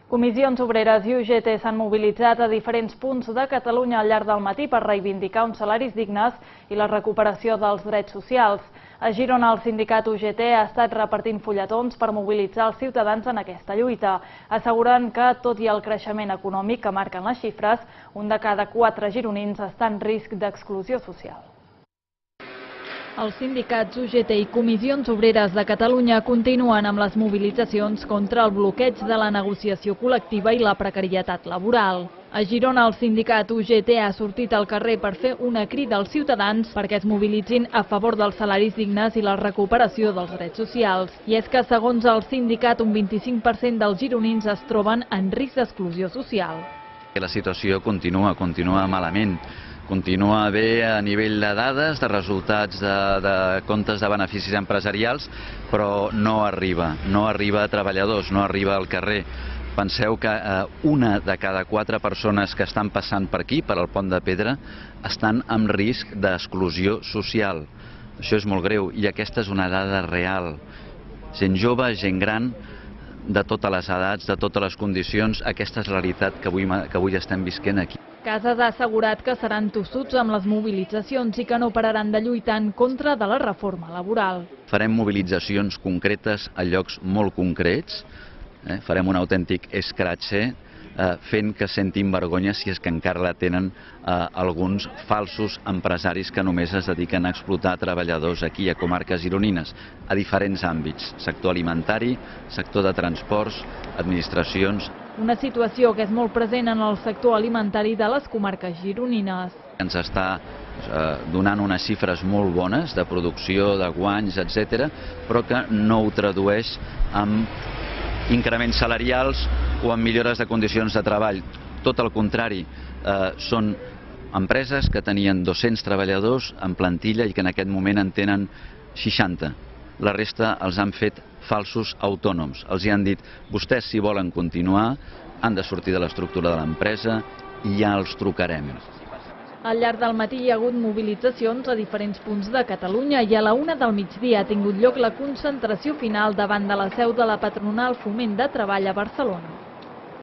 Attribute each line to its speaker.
Speaker 1: Comissions Obreres i UGT s'han mobilitzat a diferents punts de Catalunya al llarg del matí per reivindicar uns salaris dignes i la recuperació dels drets socials. A Girona, el sindicat UGT ha estat repartint fulletons per mobilitzar els ciutadans en aquesta lluita, assegurant que, tot i el creixement econòmic que marquen les xifres, un de cada 4 gironins està en risc d'exclusió social. Els sindicats UGT i Comissions Obreres de Catalunya continuen amb les mobilitzacions contra el bloqueig de la negociació col·lectiva i la precarietat laboral. A Girona, el sindicat UGT ha sortit al carrer per fer una crida als ciutadans perquè es mobilitzin a favor dels salaris dignes i la recuperació dels drets socials. I és que, segons el sindicat, un 25% dels gironins es troben en risc d'exclusió social.
Speaker 2: La situació continua malament. Continua bé a nivell de dades, de resultats de comptes de beneficis empresarials, però no arriba a treballadors, no arriba al carrer. Penseu que una de cada 4 persones que estan passant per aquí, per al Pont de Pedra, estan en risc d'exclusió social. Això és molt greu i aquesta és una dada real. Gent jove, gent gran, de totes les edats, de totes les condicions, aquesta és la realitat que avui estem visquent aquí.
Speaker 1: Casas ha assegurat que seran tossuts amb les mobilitzacions i que no pararan de lluitar en contra de la reforma laboral.
Speaker 2: Farem mobilitzacions concretes a llocs molt concrets, farem un autèntic escratxe, fent que sentin vergonya si és que encara la tenen alguns falsos empresaris que només es dediquen a explotar treballadors aquí a comarques gironines, a diferents àmbits, sector alimentari, sector de transports, administracions.
Speaker 1: Una situació que és molt present en el sector alimentari de les comarques gironines.
Speaker 2: Ens està donant unes xifres molt bones de producció, de guanys, etc., però que no ho tradueix en increments salarials o en millores de condicions de treball. Tot el contrari, són empreses que tenien 200 treballadors en plantilla i que en aquest moment en tenen 60. La resta els han fet falsos autònoms. Els hi han dit, vostès si volen continuar han de sortir de l'estructura de l'empresa i ja els trucarem.
Speaker 1: Al llarg del matí hi ha hagut mobilitzacions a diferents punts de Catalunya i a la 1 del migdia ha tingut lloc la concentració final davant de la seu de la patronal Foment de Treball a Barcelona.